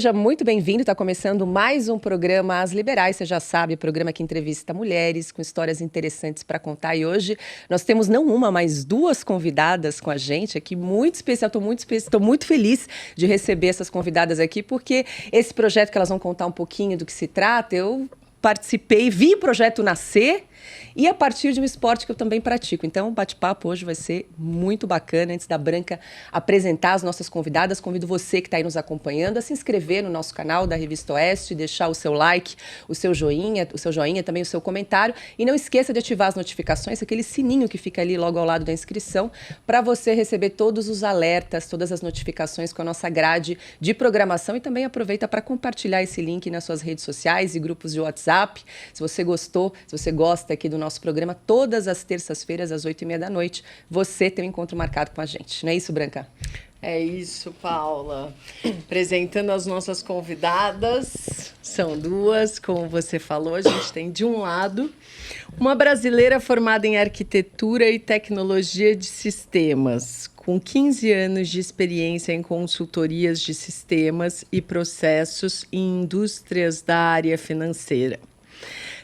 seja muito bem-vindo. Está começando mais um programa As Liberais. Você já sabe, programa que entrevista mulheres com histórias interessantes para contar. E hoje nós temos não uma, mas duas convidadas com a gente aqui, muito especial. Estou muito feliz de receber essas convidadas aqui, porque esse projeto que elas vão contar um pouquinho do que se trata, eu participei, vi o projeto nascer e a partir de um esporte que eu também pratico. Então, o bate-papo hoje vai ser muito bacana. Antes da Branca apresentar as nossas convidadas, convido você que está aí nos acompanhando a se inscrever no nosso canal da Revista Oeste, deixar o seu like, o seu joinha, também o seu comentário. E não esqueça de ativar as notificações, aquele sininho que fica ali logo ao lado da inscrição, para você receber todos os alertas, todas as notificações com a nossa grade de programação. E também aproveita para compartilhar esse link nas suas redes sociais e grupos de WhatsApp. Se você gostou, se você gosta aqui do nosso programa, todas as terças-feiras, às 8h30 da noite, você tem um encontro marcado com a gente. Não é isso, Branca? É isso, Paula. Apresentando as nossas convidadas, são duas, como você falou, a gente tem de um lado uma brasileira formada em arquitetura e tecnologia de sistemas, com 15 anos de experiência em consultorias de sistemas e processos em indústrias da área financeira.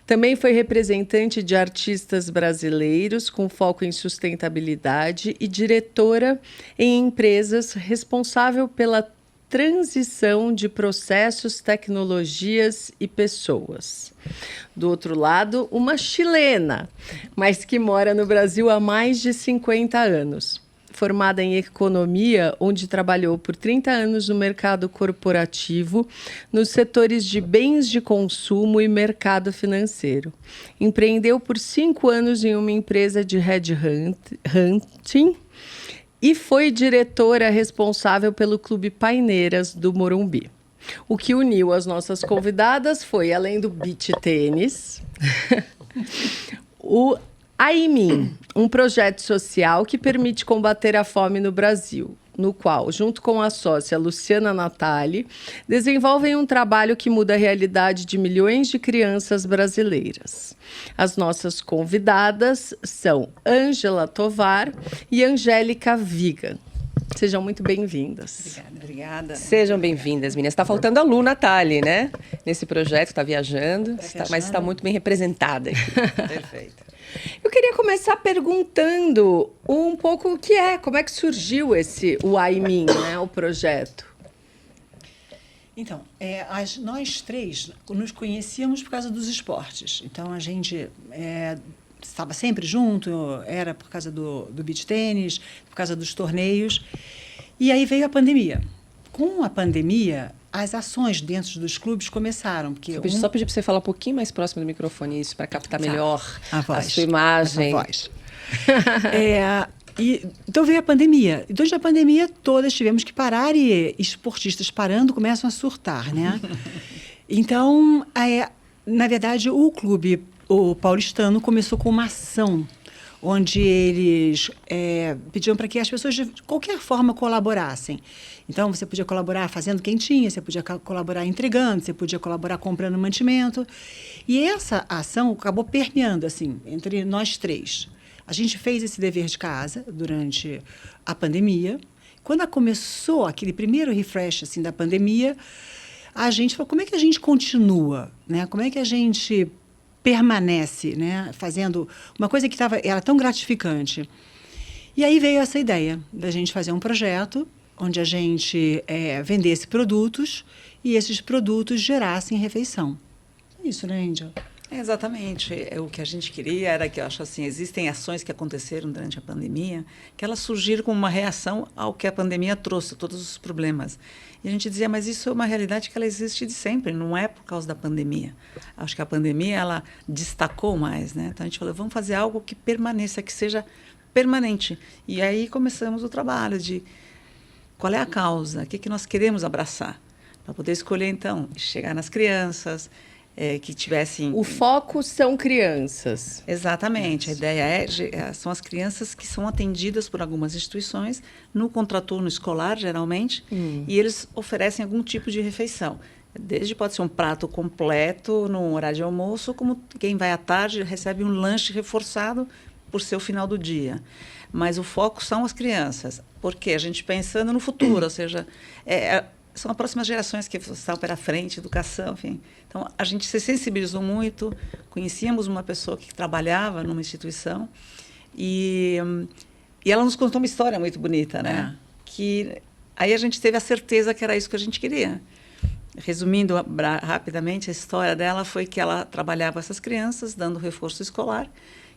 Também foi representante de artistas brasileiros com foco em sustentabilidade e diretora em empresas responsável pela transição de processos, tecnologias e pessoas. Do outro lado, uma chilena, mas que mora no Brasil há mais de 50 anos. Formada em economia, onde trabalhou por 30 anos no mercado corporativo, nos setores de bens de consumo e mercado financeiro. Empreendeu por 5 anos em uma empresa de headhunting e foi diretora responsável pelo Clube Paineiras do Morumbi. O que uniu as nossas convidadas foi, além do beach tênis, o AIMIN, um projeto social que permite combater a fome no Brasil, no qual, junto com a sócia Luciana Natali, desenvolvem um trabalho que muda a realidade de milhões de crianças brasileiras. As nossas convidadas são Ângela Tovar e Angélica Vigan. Sejam muito bem-vindas. Obrigada. Sejam bem-vindas, meninas. Está faltando a Lu Natali, né? Nesse projeto, está viajando, mas está muito bem representada aqui. Perfeito. Eu queria começar perguntando um pouco como é que surgiu o AIMIN, né, o projeto. Então, nós três nos conhecíamos por causa dos esportes. Então, a gente estava sempre junto, era por causa do beach tênis, por causa dos torneios. E aí veio a pandemia. Com a pandemia, as ações dentro dos clubes começaram. Porque Só pedir para você falar um pouquinho mais próximo do microfone, isso, para captar melhor a sua imagem. A voz. Então veio a pandemia. E durante a pandemia, todas tivemos que parar e esportistas parando começam a surtar, né? Então, na verdade, o clube, o paulistano, começou com uma ação onde eles pediam para que as pessoas de qualquer forma colaborassem. Então, você podia colaborar fazendo quentinha, você podia colaborar entregando, você podia colaborar comprando mantimento. E essa ação acabou permeando, assim, entre nós três. A gente fez esse dever de casa durante a pandemia. Quando começou aquele primeiro refresh assim, da pandemia, a gente falou, como é que a gente continua? Né? Como é que a gente permanece, né, fazendo uma coisa que era tão gratificante? E aí veio essa ideia da gente fazer um projeto onde a gente vendesse produtos e esses produtos gerassem refeição. É isso, né, Índia? Exatamente. O que a gente queria era que, eu acho assim, existem ações que aconteceram durante a pandemia que elas surgiram como uma reação ao que a pandemia trouxe, todos os problemas. E a gente dizia, mas isso é uma realidade que ela existe de sempre, não é por causa da pandemia. Acho que a pandemia, ela destacou mais, né? Então, a gente falou, vamos fazer algo que permaneça, que seja permanente. E aí começamos o trabalho de qual é a causa, o que nós queremos abraçar, para poder escolher, então, chegar nas crianças, que tivessem... O foco são crianças. Exatamente. Isso. A ideia são as crianças que são atendidas por algumas instituições no contraturno escolar, geralmente, e eles oferecem algum tipo de refeição. Desde pode ser um prato completo no horário de almoço, como quem vai à tarde recebe um lanche reforçado por ser o final do dia. Mas o foco são as crianças, porque a gente pensando no futuro, ou seja, são as próximas gerações que estão pela frente, educação, enfim. Então, a gente se sensibilizou muito, conhecíamos uma pessoa que trabalhava numa instituição e ela nos contou uma história muito bonita, né? Que aí a gente teve a certeza que era isso que a gente queria. Resumindo rapidamente, a história dela foi que ela trabalhava com essas crianças, dando reforço escolar.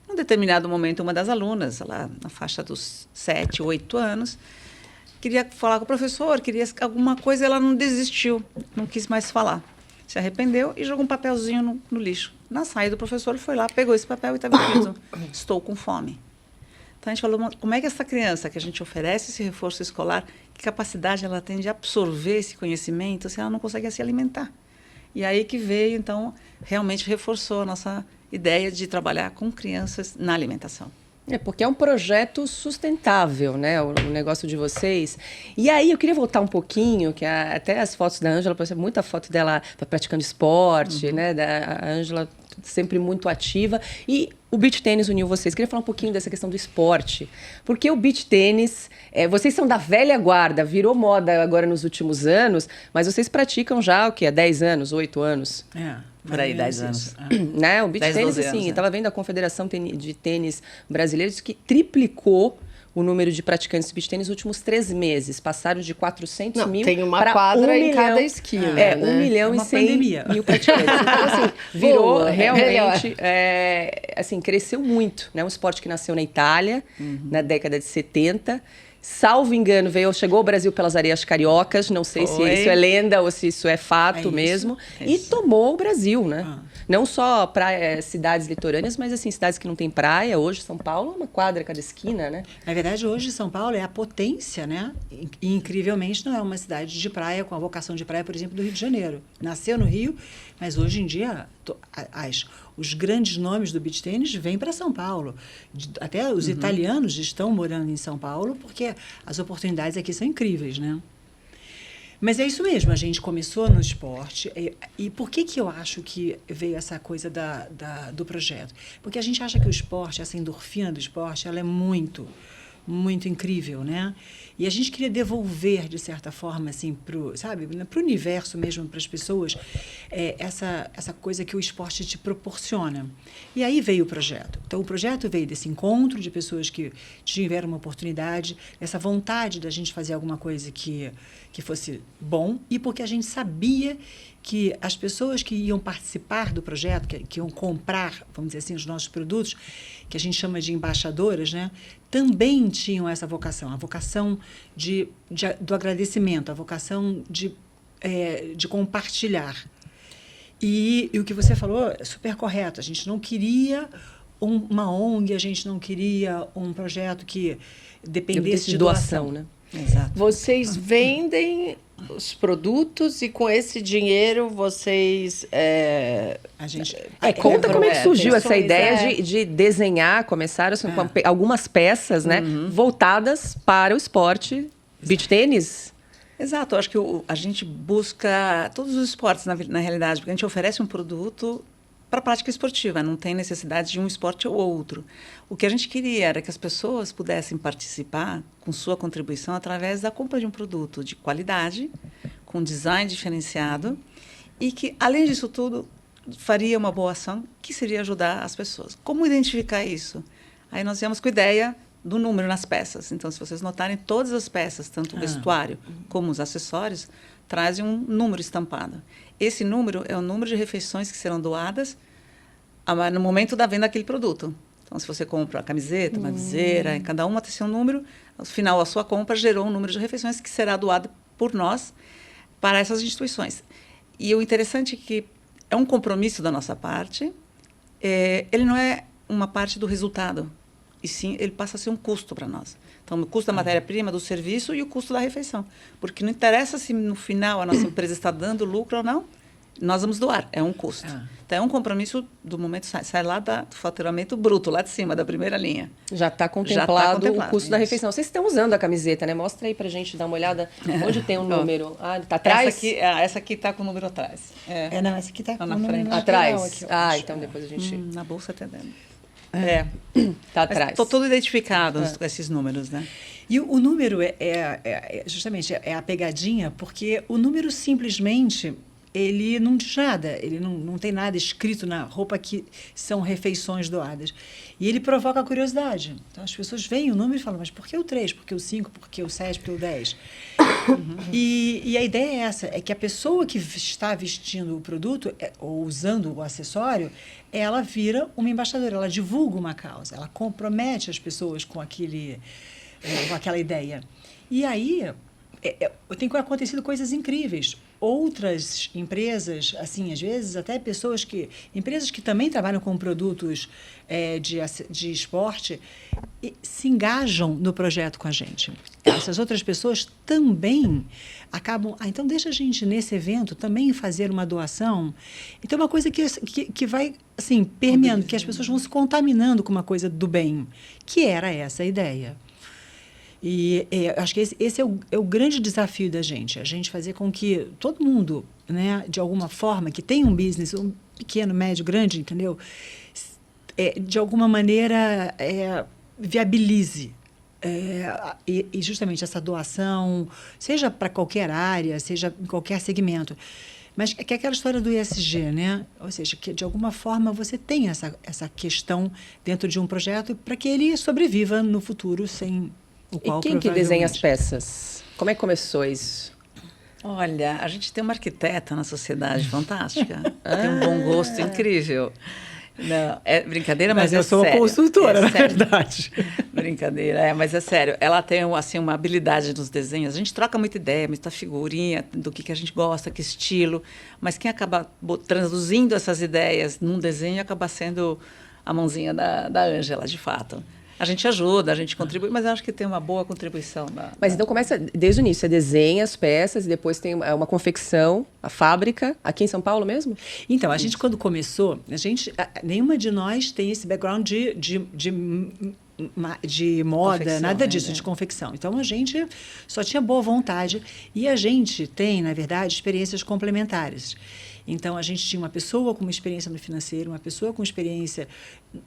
Em um determinado momento, uma das alunas, ela na faixa dos 7, 8 anos, queria falar com o professor, queria alguma coisa, ela não desistiu, não quis mais falar. Se arrependeu e jogou um papelzinho no lixo. Na saída, o professor foi lá, pegou esse papel e estava escrito: estou com fome. Então, a gente falou, como é que essa criança que a gente oferece esse reforço escolar, que capacidade ela tem de absorver esse conhecimento se ela não consegue se alimentar? E aí que veio, então, realmente reforçou a nossa ideia de trabalhar com crianças na alimentação. Porque é um projeto sustentável, né, o negócio de vocês. E aí eu queria voltar um pouquinho, que até as fotos da Ângela, por exemplo, muita foto dela praticando esporte, né, a Ângela sempre muito ativa. E o beach tênis uniu vocês. Queria falar um pouquinho dessa questão do esporte. Porque o beach tênis, vocês são da velha guarda, virou moda agora nos últimos anos, mas vocês praticam já o quê? Há 10 anos, 8 anos? Por aí, 10 anos. Né? O beach 10, tênis, 12 assim, anos, estava vendo a Confederação de Tênis Brasileira, que triplicou o número de praticantes de beach tênis nos últimos 3 meses. Passaram de 400 mil tem uma para quadra 1 em milhão, cada esquina, 1 milhão É e uma 100 pandemia. mil praticantes. Então, assim, virou Boa, realmente, assim, cresceu muito. Né? Um esporte que nasceu na Itália, na década de 70. Salvo engano, chegou ao Brasil pelas areias cariocas, não sei se isso é lenda ou se isso é fato mesmo, e tomou o Brasil, né? Não só cidades litorâneas, mas assim, cidades que não têm praia. Hoje, São Paulo é uma quadra a cada esquina, né? Na verdade, hoje São Paulo é a potência, né? E, incrivelmente, não é uma cidade de praia com a vocação de praia, por exemplo, do Rio de Janeiro. Nasceu no Rio, mas hoje em dia os grandes nomes do beach tênis vêm para São Paulo. Até os italianos estão morando em São Paulo porque as oportunidades aqui são incríveis, né? Mas é isso mesmo, a gente começou no esporte. E por que eu acho que veio essa coisa do projeto? Porque a gente acha que o esporte, essa endorfina do esporte, ela é muito, muito incrível, né? E a gente queria devolver, de certa forma, assim, para o universo mesmo, para as pessoas, essa coisa que o esporte te proporciona. E aí veio o projeto. Então, o projeto veio desse encontro de pessoas que tiveram uma oportunidade, essa vontade da gente fazer alguma coisa que fosse bom, e porque a gente sabia que as pessoas que iam participar do projeto, que iam comprar, vamos dizer assim, os nossos produtos, que a gente chama de embaixadoras, né, também tinham essa vocação, a vocação do agradecimento, a vocação de compartilhar. E o que você falou é super correto, a gente não queria uma ONG, a gente não queria um projeto que dependesse de doação, né? Exato. Vocês vendem os produtos e com esse dinheiro vocês... A gente conta como é que surgiu essa pensões, ideia de desenhar, começaram assim, com algumas peças, né, voltadas para o esporte beach tênis. Exato, eu acho que a gente busca todos os esportes na realidade, porque a gente oferece um produto para a prática esportiva, não tem necessidade de um esporte ou outro. O que a gente queria era que as pessoas pudessem participar com sua contribuição através da compra de um produto de qualidade, com design diferenciado, e que, além disso tudo, faria uma boa ação, que seria ajudar as pessoas. Como identificar isso? Aí nós viemos com a ideia do número nas peças. Então, se vocês notarem, todas as peças, tanto o vestuário como os acessórios, trazem um número estampado. Esse número é o número de refeições que serão doadas no momento da venda daquele produto. Então, se você compra uma camiseta, uma viseira, cada uma tem seu número, ao final, a sua compra gerou um número de refeições que será doado por nós para essas instituições. E o interessante é que é um compromisso da nossa parte, ele não é uma parte do resultado, e sim, ele passa a ser um custo para nós. Então, o custo da matéria-prima, do serviço e o custo da refeição. Porque não interessa se no final a nossa empresa está dando lucro ou não, nós vamos doar, é um custo. Então, é um compromisso do momento, sai lá do faturamento bruto, lá de cima, da primeira linha. Já está contemplado o custo da refeição. Vocês estão usando a camiseta, né? Mostra aí para a gente dar uma olhada. Onde tem um número? Está atrás? Essa aqui está com o número atrás. Não, essa aqui está com o na número frente. Atrás? Então depois a gente... Na bolsa até dentro. Está atrás. Estou todo identificado esses números, né? E o número justamente a pegadinha, porque o número simplesmente ele não diz nada, ele não tem nada escrito na roupa que são refeições doadas. E ele provoca a curiosidade. Então, as pessoas veem o número e falam, mas por que o 3? Por que o 5? Por que o 7? Por que o 10? E a ideia é essa, é que a pessoa que está vestindo o produto ou usando o acessório, ela vira uma embaixadora, ela divulga uma causa, ela compromete as pessoas com aquela ideia. E aí, tem acontecido coisas incríveis. Outras empresas, assim, às vezes, até empresas que também trabalham com produtos de esporte, se engajam no projeto com a gente. Essas outras pessoas também acabam... então, deixa a gente, nesse evento, também fazer uma doação. Então, é uma coisa que vai, assim, permeando, que as pessoas vão se contaminando com uma coisa do bem, que era essa a ideia. E acho que esse é o grande desafio da gente, a gente fazer com que todo mundo, né, de alguma forma, que tem um business, um pequeno, médio, grande, entendeu? De alguma maneira viabilize e justamente essa doação, seja para qualquer área, seja em qualquer segmento. Mas é que aquela história do ESG, né? Ou seja, que de alguma forma você tem essa questão dentro de um projeto para que ele sobreviva no futuro sem... E quem que desenha as peças? Como é que começou isso? Olha, a gente tem uma arquiteta na sociedade fantástica. Tem um bom gosto incrível. Não, é brincadeira, mas eu sou sério. consultora, na verdade. Brincadeira, mas é sério. Ela tem assim, uma habilidade nos desenhos. A gente troca muita ideia, muita figurinha do que a gente gosta, que estilo. Mas quem acaba traduzindo essas ideias num desenho acaba sendo a mãozinha da Ângela, de fato. A gente ajuda, a gente contribui, mas eu acho que tem uma boa contribuição. Mas então começa desde o início, você desenha as peças e depois tem uma confecção, a fábrica, aqui em São Paulo mesmo? Então, a gente quando começou, nenhuma de nós tem esse background de moda, Confecção, nada disso, de confecção. Então, a gente só tinha boa vontade e a gente tem, na verdade, experiências complementares. Então, a gente tinha uma pessoa com uma experiência no financeiro, uma pessoa com experiência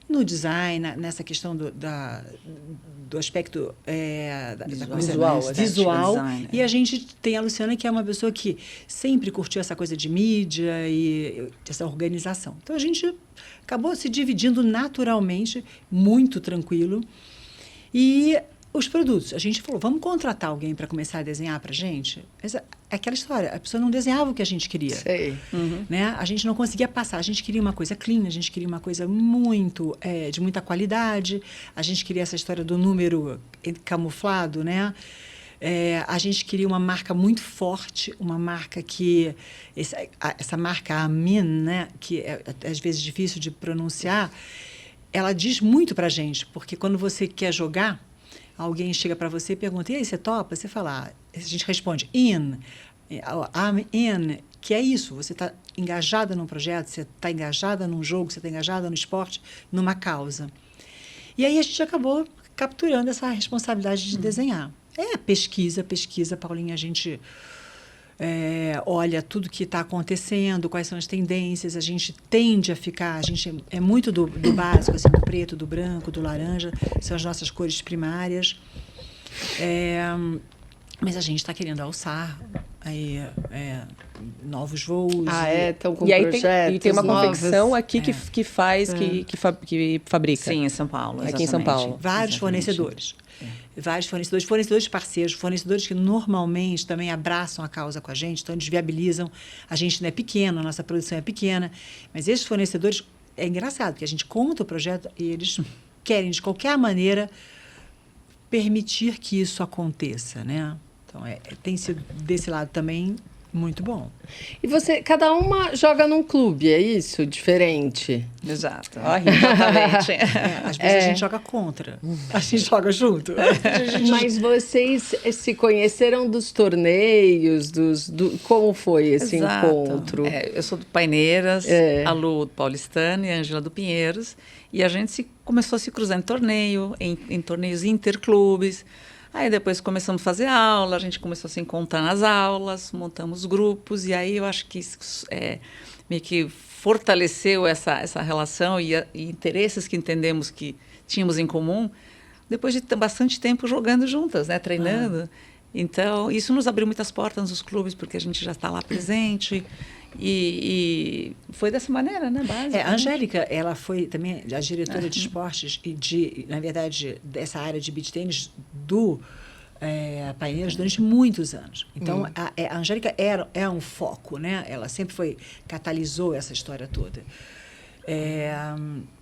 no design, nessa questão do aspecto visual. Design, E a gente tem a Luciana, que é uma pessoa que sempre curtiu essa coisa de mídia e essa organização. Então, a gente acabou se dividindo naturalmente, muito tranquilo. E os produtos, a gente falou, vamos contratar alguém para começar a desenhar para a gente? Essa é aquela história, a pessoa não desenhava o que a gente queria. Sei. Né? A gente não conseguia passar, a gente queria uma coisa clean, a gente queria uma coisa muito, de muita qualidade, a gente queria essa história do número camuflado, né? A gente queria uma marca muito forte, uma marca que... Essa marca Amin, né? Que é às vezes difícil de pronunciar, ela diz muito para a gente, porque quando você quer jogar, alguém chega para você e pergunta, e aí, você topa? Você fala, a gente responde, I'm in, que é isso, você está engajada num projeto, você está engajada num jogo, você está engajada no esporte, numa causa. E aí a gente acabou capturando essa responsabilidade de desenhar. Pesquisa, Paulinha, a gente olha tudo que está acontecendo, quais são as tendências, a gente tende a ficar, a gente é muito do básico, assim, do preto, do branco, do laranja, são as nossas cores primárias. Mas a gente está querendo alçar novos voos. Estão com E aí projetos tem uma novos. confecção aqui que faz, que fabrica. Sim, em São Paulo. Aqui em São Paulo. Vários fornecedores. Vários fornecedores parceiros, fornecedores que normalmente também abraçam a causa com a gente, então eles viabilizam. A gente não é pequeno, a nossa produção é pequena, mas esses fornecedores, é engraçado, porque a gente conta o projeto e eles querem, de qualquer maneira, permitir que isso aconteça, né? Então, tem sido desse lado também muito bom. E cada uma joga num clube, é isso? Diferente? Exato. Exatamente. Às vezes a gente joga contra, a gente joga junto. Mas vocês se conheceram dos torneios, como foi esse encontro? Eu sou do Paineiras, a Lu do Paulistano e a Ângela do Pinheiros, e a gente começou a se cruzar em torneio, em torneios interclubes. Aí depois começamos a fazer aula, a gente começou a se encontrar nas aulas, montamos grupos, e aí eu acho que isso meio que fortaleceu essa relação e interesses que entendemos que tínhamos em comum, depois de bastante tempo jogando juntas, né? Treinando. Então, isso nos abriu muitas portas nos clubes, porque a gente já está lá presente. E foi dessa maneira, né? A Angélica, ela foi também a diretora de esportes e, na verdade, dessa área de beach tênis do Paineiras durante muitos anos. Então, a Angélica é um foco, né? Ela sempre catalisou essa história toda.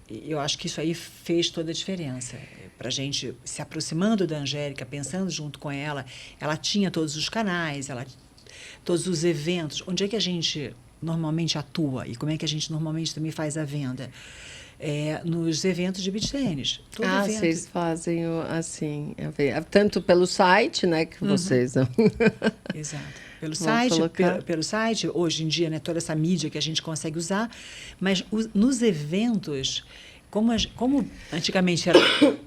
Eu acho que isso aí fez toda a diferença. Para a gente se aproximando da Angélica, pensando junto com ela, ela tinha todos os canais, todos os eventos. Onde é que a gente normalmente atua e como é que a gente normalmente também faz a venda? Nos eventos de beach tênis. Vocês fazem tanto pelo site, né, que vocês... Exato. Pelo site, hoje em dia, né, toda essa mídia que a gente consegue usar, mas nos eventos, como antigamente era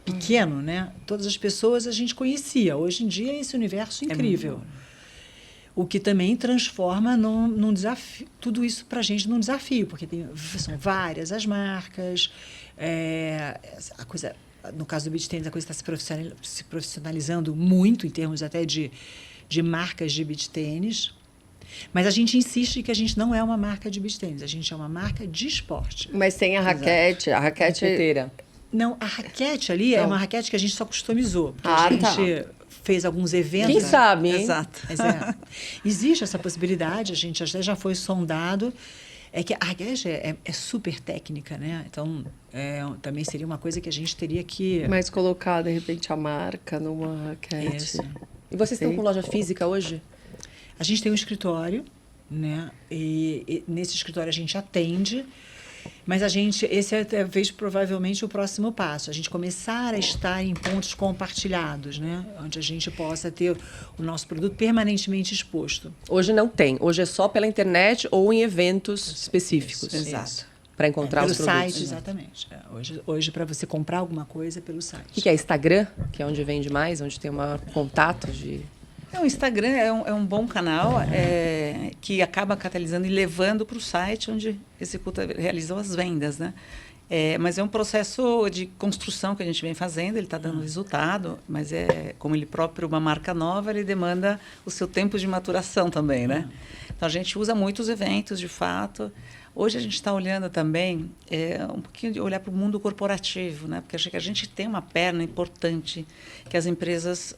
pequeno, né, todas as pessoas a gente conhecia. Hoje em dia é esse universo incrível. O que também transforma num desafio, tudo isso para a gente num desafio, porque são várias as marcas, a coisa, no caso do beach tennis, a coisa está se profissionalizando muito em termos até de marcas de beach tênis, mas a gente insiste que a gente não é uma marca de beach tênis, a gente é uma marca de esporte. Mas tem a raquete, a raqueteira. Não, a raquete ali é uma raquete que a gente só customizou. A gente fez alguns eventos. Quem sabe, hein? Exato. Existe essa possibilidade, a gente até já foi sondado. É que a raquete é super técnica, né? Então, também seria uma coisa que a gente teria que... Mas colocar, de repente, a marca numa raquete. Isso. E vocês estão com loja física hoje? A gente tem um escritório, né? E nesse escritório a gente atende, mas esse é talvez provavelmente o próximo passo, a gente começar a estar em pontos compartilhados, né? Onde a gente possa ter o nosso produto permanentemente exposto. Hoje não tem, hoje é só pela internet ou em eventos específicos. Exato. Para encontrar os produtos. Pelo site, exatamente. Hoje para você comprar alguma coisa pelo site. O que é Instagram, que é onde vende mais, onde tem um maior contato de... O Instagram é um bom canal que acaba catalisando e levando para o site onde realizam as vendas, né? Mas é um processo de construção que a gente vem fazendo, ele está dando resultado, mas como ele próprio uma marca nova, ele demanda o seu tempo de maturação também, né? Então a gente usa muitos eventos, de fato. Hoje a gente está olhando também um pouquinho de olhar para o mundo corporativo, né? Porque acho que a gente tem uma perna importante que as empresas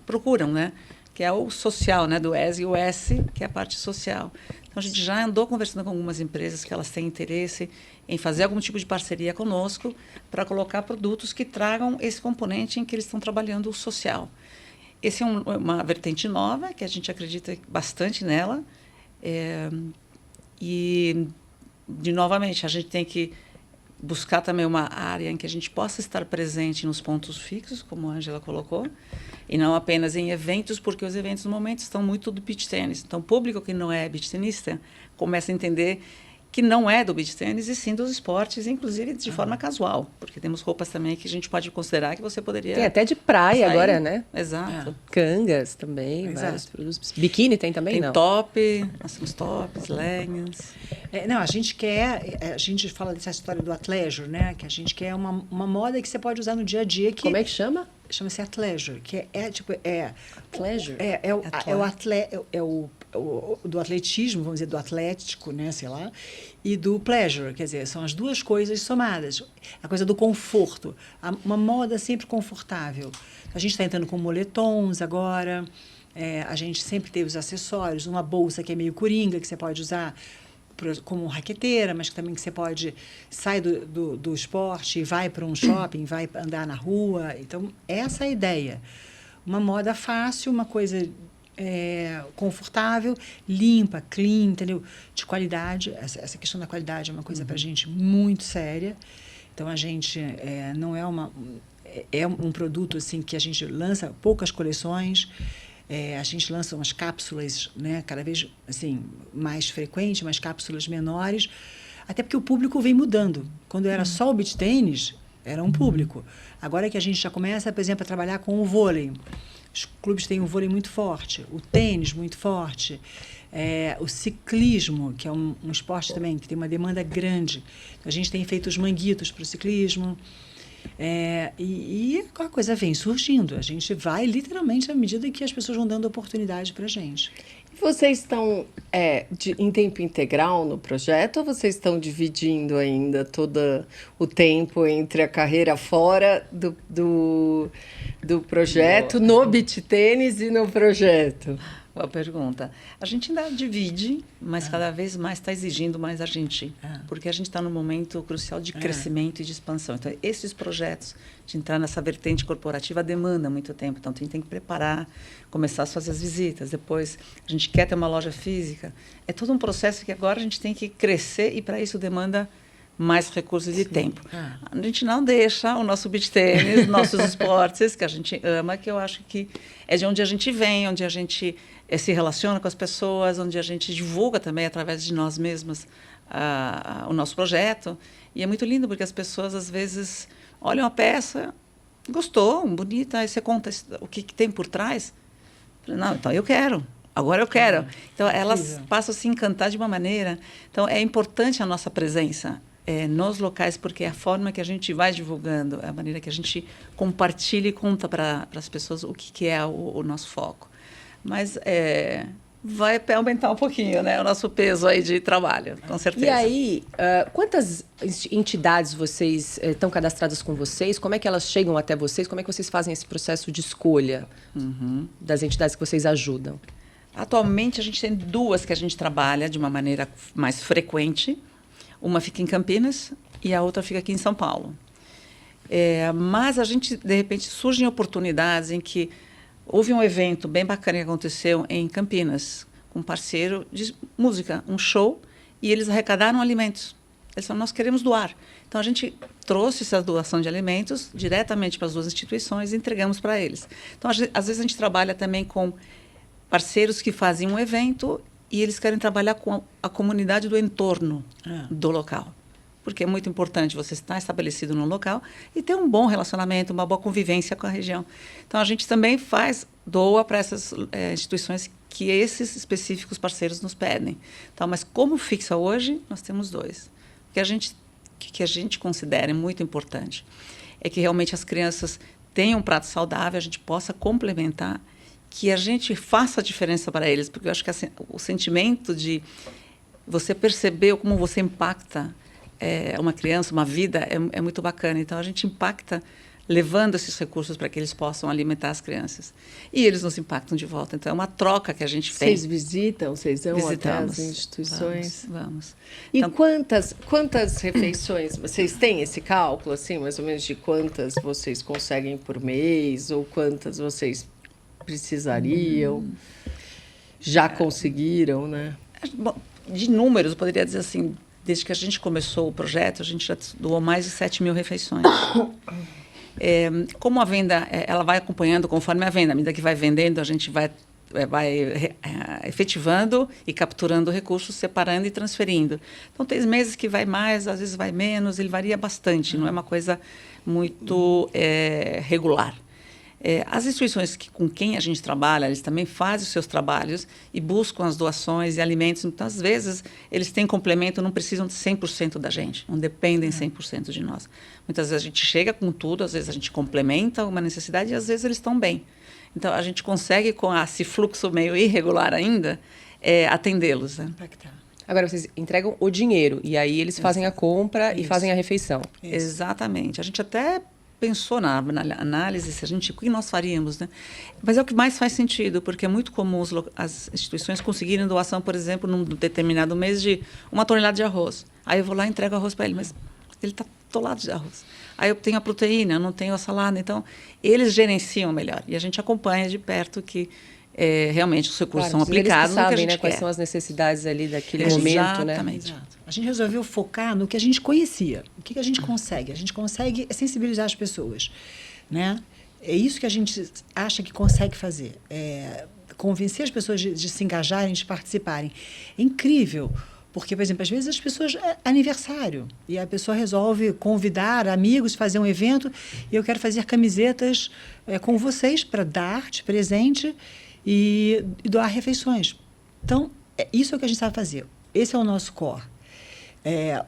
procuram, né? Que é o social, né? Do ES e o S, que é a parte social. Então a gente já andou conversando com algumas empresas que elas têm interesse em fazer algum tipo de parceria conosco para colocar produtos que tragam esse componente em que eles estão trabalhando o social. Essa é uma vertente nova, que a gente acredita bastante nela. Novamente, a gente tem que buscar também uma área em que a gente possa estar presente nos pontos fixos, como a Ângela colocou, e não apenas em eventos, porque os eventos, no momento, estão muito do beach tennis. Então, o público que não é beach tenista começa a entender que não é do beach tênis, e sim dos esportes, inclusive de forma casual, porque temos roupas também que a gente pode considerar que você poderia... Tem até de praia sair. Agora, né? Exato. Cangas também, vários produtos. Biquíni tem também, tem não? Top, nós temos tops, leggings. A gente fala dessa história do athleisure, né? Que a gente quer uma moda que você pode usar no dia a dia. Como é que chama? Chama-se athleisure, que Athleisure? Do atletismo, vamos dizer, do atlético, né, sei lá, e do pleasure, quer dizer, são as duas coisas somadas. A coisa do conforto, uma moda sempre confortável. A gente está entrando com moletons agora, a gente sempre teve os acessórios, uma bolsa que é meio coringa, que você pode usar como raqueteira, mas também que você pode sair do esporte e vai para um shopping, vai andar na rua. Então, essa é a ideia. Uma moda fácil, uma coisa confortável, limpa, clean, entendeu? De qualidade. Essa questão da qualidade é uma coisa para a gente muito séria. Então, a gente não é um produto assim que a gente lança poucas coleções. A gente lança umas cápsulas, né, cada vez assim, mais frequentes, umas cápsulas menores, até porque o público vem mudando. Quando era só o beach tênis, era um público. Agora que a gente já começa, por exemplo, a trabalhar com o vôlei. Os clubes têm um vôlei muito forte, o tênis muito forte, o ciclismo, que é um esporte também que tem uma demanda grande. A gente tem feito os manguitos para o ciclismo. E a coisa vem surgindo. A gente vai literalmente à medida que as pessoas vão dando oportunidade para a gente. Vocês estão em tempo integral no projeto ou vocês estão dividindo ainda todo o tempo entre a carreira fora do projeto, no beach tênis e no projeto? Boa pergunta. A gente ainda divide, mas cada vez mais está exigindo mais a gente. Porque a gente está num momento crucial de crescimento e de expansão. Então, esses projetos de entrar nessa vertente corporativa demandam muito tempo. Então, a gente tem que preparar, começar a fazer as visitas. Depois, a gente quer ter uma loja física. É todo um processo que agora a gente tem que crescer e, para isso, demanda mais recursos e tempo. A gente não deixa o nosso beach tênis, nossos esportes, que a gente ama, que eu acho que é de onde a gente vem, onde a gente se relaciona com as pessoas, onde a gente divulga também, através de nós mesmos, o nosso projeto. E é muito lindo, porque as pessoas, às vezes, olham a peça, gostou, bonita, aí você conta o que tem por trás. Não, então eu quero. Agora eu quero. Então, elas passam a se encantar de uma maneira. Então, é importante a nossa presença nos locais, porque é a forma que a gente vai divulgando, é a maneira que a gente compartilha e conta para as pessoas o que é o nosso foco. Mas vai aumentar um pouquinho, né, o nosso peso aí de trabalho, com certeza. E aí, quantas entidades vocês estão cadastradas com vocês? Como é que elas chegam até vocês? Como é que vocês fazem esse processo de escolha das entidades que vocês ajudam? Atualmente, a gente tem 2 que a gente trabalha de uma maneira mais frequente. Uma fica em Campinas e a outra fica aqui em São Paulo. Mas a gente, de repente, surgem oportunidades em que houve um evento bem bacana que aconteceu em Campinas, com um parceiro de música, um show, e eles arrecadaram alimentos. Eles falaram, nós queremos doar. Então, a gente trouxe essa doação de alimentos diretamente para as 2 instituições e entregamos para eles. Então, às vezes, a gente trabalha também com parceiros que fazem um evento e eles querem trabalhar com a comunidade do entorno do local. Porque é muito importante você estar estabelecido no local e ter um bom relacionamento, uma boa convivência com a região. Então, a gente também doa para essas instituições que esses específicos parceiros nos pedem. Então, mas como fixa hoje, nós temos 2. O que a gente considera muito importante é que realmente as crianças tenham um prato saudável, a gente possa complementar, que a gente faça a diferença para eles, porque eu acho que o sentimento de você perceber como você impacta uma criança, uma vida, é muito bacana. Então, a gente impacta levando esses recursos para que eles possam alimentar as crianças. E eles nos impactam de volta. Então, é uma troca que a gente tem. Vocês visitam? Vocês vão até as instituições? Vamos. E então, quantas refeições? Vocês têm esse cálculo, assim, mais ou menos, de quantas vocês conseguem por mês? Ou quantas vocês precisariam? Já conseguiram, né? Bom, de números, eu poderia dizer assim, desde que a gente começou o projeto, a gente já doou mais de 7.000 refeições. Como a venda, ela vai acompanhando conforme a venda. À medida que vai vendendo, a gente vai efetivando e capturando recursos, separando e transferindo. Então, tem meses que vai mais, às vezes vai menos, ele varia bastante, não é uma coisa muito regular. As instituições com quem a gente trabalha, eles também fazem os seus trabalhos e buscam as doações e alimentos. Então, às vezes, eles têm complemento, não precisam de 100% da gente, não dependem 100% de nós. Muitas vezes a gente chega com tudo, às vezes a gente complementa uma necessidade e às vezes eles estão bem. Então, a gente consegue, com esse fluxo meio irregular ainda, atendê-los. Né? Agora, vocês entregam o dinheiro e aí eles fazem a compra e fazem a refeição. Exatamente. A gente até pensou na análise o que nós faríamos, né? Mas é o que mais faz sentido, porque é muito comum as instituições conseguirem doação, por exemplo, num determinado mês de 1 tonelada de arroz. Aí eu vou lá e entrego arroz para ele, mas ele está atolado de arroz. Aí eu tenho a proteína, eu não tenho a salada. Então, eles gerenciam melhor. E a gente acompanha de perto que realmente os recursos são aplicados no que a gente quer. Quais são as necessidades ali daquele momento, né? Exatamente. A gente resolveu focar no que a gente conhecia. O que a gente consegue? A gente consegue sensibilizar as pessoas, né? É isso que a gente acha que consegue fazer. Convencer as pessoas de se engajarem, de participarem. É incrível, porque, por exemplo, às vezes as pessoas... aniversário, e a pessoa resolve convidar amigos, fazer um evento, e eu quero fazer camisetas com vocês para dar de presente e doar refeições. Então, isso é o que a gente sabe fazer. Esse é o nosso core.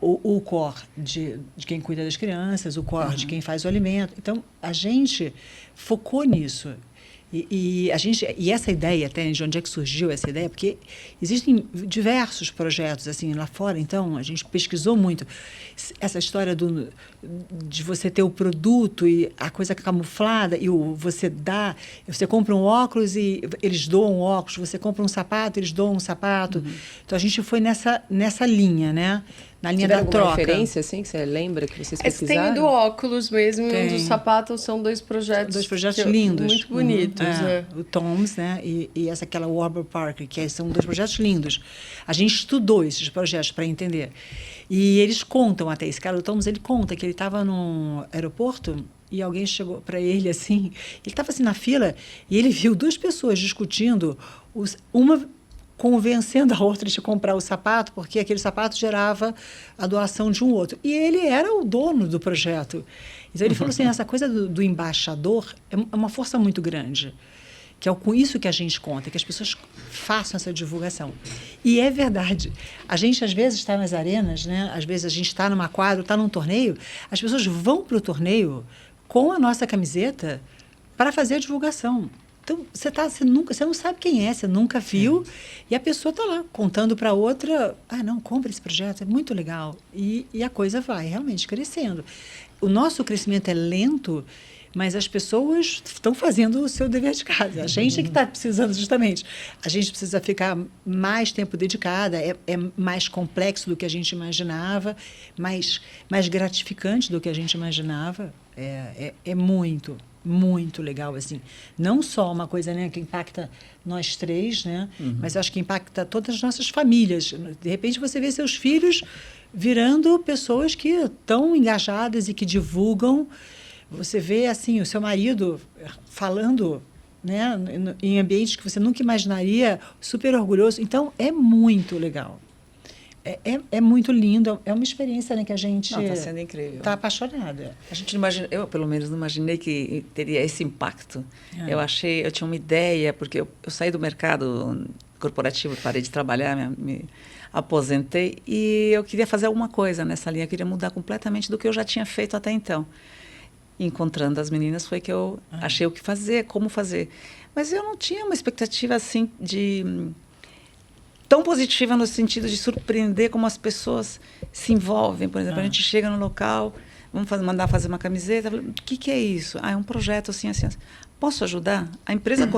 o core de quem cuida das crianças, o core de quem faz o alimento. Então, a gente focou nisso. E essa ideia, até de onde é que surgiu essa ideia? Porque existem diversos projetos assim lá fora, então a gente pesquisou muito essa história de você ter o produto e a coisa camuflada, e você compra um óculos e eles doam um óculos, você compra um sapato, eles doam um sapato. Então a gente foi nessa linha, né? Na linha da troca. Referência, assim, que você lembra que vocês Tem pesquisaram? do óculos mesmo, e Tem. um dos sapatos, são dois projetos. Dois projetos lindos. Muito bonitos, né? O Toms, né? E aquela Warburg Parker, são dois projetos lindos. A gente estudou esses projetos para entender. E eles contam até, esse cara do Toms, ele conta que ele estava no aeroporto e alguém chegou para ele assim, ele estava assim na fila e ele viu duas pessoas discutindo, uma convencendo a outra de comprar o sapato, porque aquele sapato gerava a doação de um outro. E ele era o dono do projeto. Então, ele falou assim, essa coisa do embaixador é uma força muito grande, que é com isso que a gente conta, que as pessoas façam essa divulgação. E é verdade. A gente, às vezes, está nas arenas, né? Às vezes a gente está numa quadra, está num torneio, as pessoas vão para o torneio com a nossa camiseta para fazer a divulgação. Então, você não sabe quem é, você nunca viu, e a pessoa está lá contando para outra, não, compra esse projeto, é muito legal. E a coisa vai realmente crescendo. O nosso crescimento é lento, mas as pessoas estão fazendo o seu dever de casa. A gente é que está precisando, justamente. A gente precisa ficar mais tempo dedicada, é mais complexo do que a gente imaginava, mais gratificante do que a gente imaginava. É muito legal, assim. Não só uma coisa, né, que impacta nós três, né, mas acho que impacta todas as nossas famílias. De repente, você vê seus filhos virando pessoas que estão engajadas e que divulgam. Você vê, assim, o seu marido falando, né, em ambientes que você nunca imaginaria, super orgulhoso. Então, é muito legal. É muito lindo, é uma experiência, né, que a gente está sendo incrível. Está apaixonada. A gente não imagina, eu pelo menos não imaginei que teria esse impacto. Eu tinha uma ideia, porque eu saí do mercado corporativo, parei de trabalhar, me aposentei, e eu queria fazer alguma coisa nessa linha, eu queria mudar completamente do que eu já tinha feito até então. Encontrando as meninas foi que eu achei o que fazer, como fazer. Mas eu não tinha uma expectativa assim tão positiva no sentido de surpreender como as pessoas se envolvem. Por exemplo, a gente chega no local, vamos mandar fazer uma camiseta. O que é isso? É um projeto assim, assim. Posso ajudar? A empresa,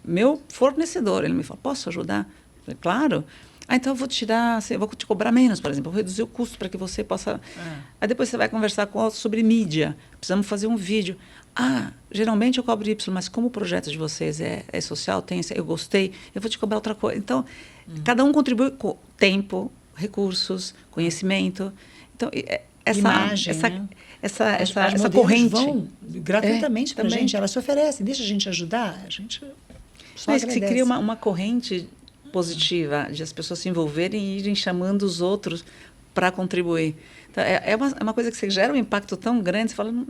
meu fornecedor, ele me falou, posso ajudar? Eu falei, claro. Então eu vou vou te cobrar menos, por exemplo, vou reduzir o custo para que você possa... Aí depois você vai conversar com outros sobre mídia, precisamos fazer um vídeo. Geralmente eu cobro Y, mas como o projeto de vocês é social, eu gostei, eu vou te cobrar outra coisa. Então, cada um contribui com tempo, recursos, conhecimento. Então, imagem, né? essa corrente... vão gratuitamente para a gente, elas se oferecem, deixa a gente ajudar, a gente só agradece. Se cria uma corrente positiva, de as pessoas se envolverem e irem chamando os outros para contribuir. Então, é uma coisa que você gera um impacto tão grande, você fala, eu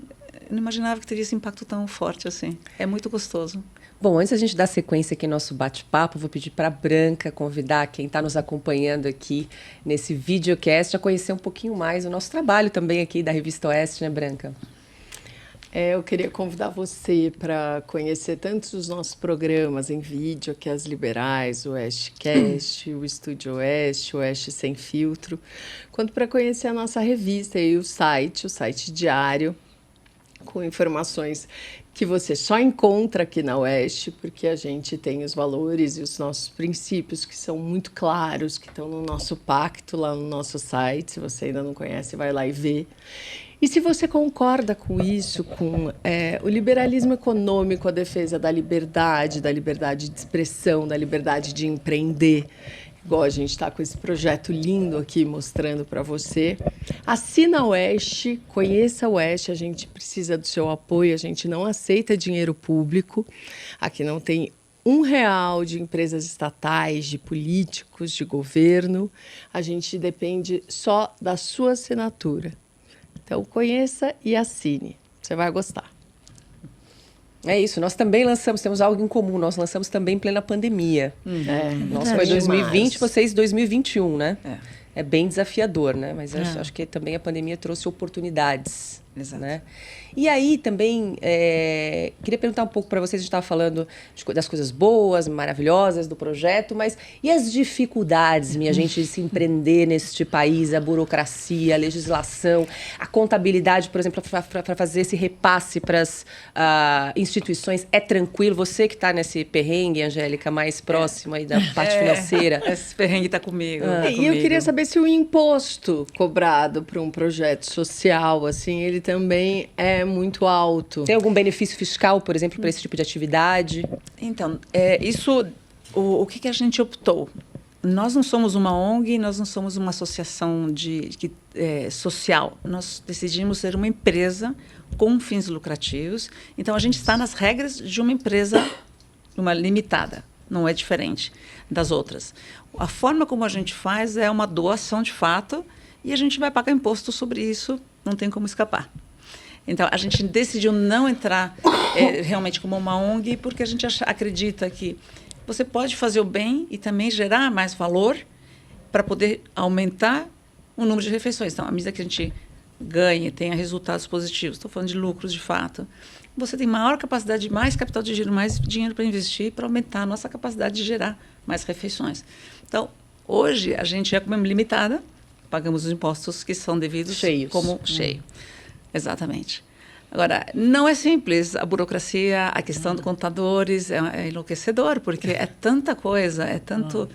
não imaginava que teria esse impacto tão forte assim. É muito gostoso. Bom, antes da gente dar sequência aqui no nosso bate-papo, vou pedir para a Branca convidar quem está nos acompanhando aqui nesse videocast a conhecer um pouquinho mais o nosso trabalho também aqui da Revista Oeste, né, Branca? Eu queria convidar você para conhecer tanto os nossos programas em vídeo, que é as Liberais, o Oestecast, o Estúdio Oeste, o Oeste Sem Filtro, quanto para conhecer a nossa revista e o site diário, com informações que você só encontra aqui na Oeste, porque a gente tem os valores e os nossos princípios que são muito claros, que estão no nosso pacto lá no nosso site. Se você ainda não conhece, vai lá e vê. E se você concorda com isso, com o liberalismo econômico, a defesa da liberdade de expressão, da liberdade de empreender, igual a gente está com esse projeto lindo aqui mostrando para você, assina a Oeste, conheça a Oeste, a gente precisa do seu apoio, a gente não aceita dinheiro público, aqui não tem R$1 de empresas estatais, de políticos, de governo, a gente depende só da sua assinatura. Então, conheça e assine. Você vai gostar. É isso. Nós também temos algo em comum. Nós lançamos também em plena pandemia. Nossa, foi 2020, vocês 2021, né? é bem desafiador, né? Mas acho que também a pandemia trouxe oportunidades. Exato. Né? E aí também, queria perguntar um pouco para vocês, a gente estava falando das coisas boas, maravilhosas do projeto, mas e as dificuldades, minha gente, de se empreender neste país, a burocracia, a legislação, a contabilidade, por exemplo, para fazer esse repasse para as instituições, é tranquilo? Você que está nesse perrengue, Angélica, mais próxima aí da parte financeira. Esse perrengue está comigo. E eu queria saber se o imposto cobrado para um projeto social, assim, ele também é muito alto. Tem algum benefício fiscal, por exemplo, para esse tipo de atividade? Então, o que a gente optou? Nós não somos uma ONG, nós não somos uma associação social. Nós decidimos ser uma empresa com fins lucrativos. Então, a gente está nas regras de uma empresa, uma limitada. Não é diferente das outras. A forma como a gente faz é uma doação de fato e a gente vai pagar imposto sobre isso, não tem como escapar. Então, a gente decidiu não entrar realmente como uma ONG, porque a gente acredita que você pode fazer o bem e também gerar mais valor para poder aumentar o número de refeições. Então, à medida que a gente ganhe, tenha resultados positivos, estou falando de lucros de fato, você tem maior capacidade, mais capital de giro, mais dinheiro para investir, para aumentar a nossa capacidade de gerar mais refeições. Então, hoje, a gente é como limitada, pagamos os impostos que são devidos como cheio. Exatamente. Agora, não é simples. A burocracia, a questão dos contadores é enlouquecedor, porque é tanta coisa, é tanto...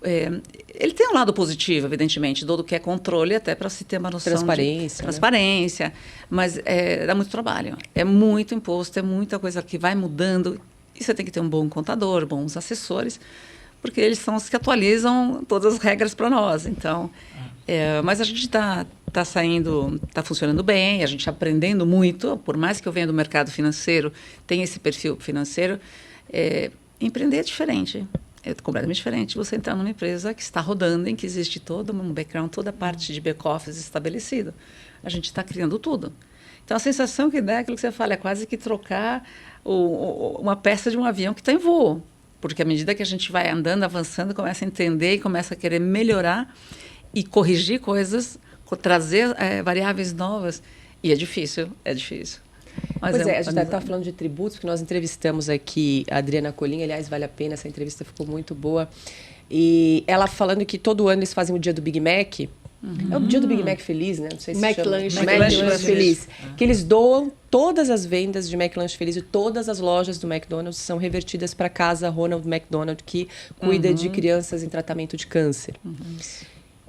ele tem um lado positivo, evidentemente, do que é controle, até para se ter uma noção transparência, de transparência, né? Mas dá muito trabalho. É muito imposto, é muita coisa que vai mudando. E você tem que ter um bom contador, bons assessores, porque eles são os que atualizam todas as regras para nós. Então, mas a gente está saindo, está funcionando bem, a gente está aprendendo muito, por mais que eu venha do mercado financeiro, tem esse perfil financeiro, empreender é diferente. É completamente diferente você entrar numa empresa que está rodando, em que existe todo um background, toda a parte de back-office estabelecida. A gente está criando tudo. Então, a sensação que dá é aquilo que você fala, é quase que trocar uma peça de um avião que está em voo. Porque à medida que a gente vai andando, avançando, começa a entender e começa a querer melhorar e corrigir coisas, trazer variáveis novas. E é difícil, é difícil. Mas pois a gente está falando de tributos, porque nós entrevistamos aqui a Adriana Colim, aliás, vale a pena, essa entrevista ficou muito boa. E ela falando que todo ano eles fazem o dia do Big Mac. É o dia do Big Mac feliz, né? Não sei se McLanche. chama. McLanche feliz. Que eles doam todas as vendas de McLanche feliz e todas as lojas do McDonald's são revertidas para a casa Ronald McDonald, que cuida de crianças em tratamento de câncer.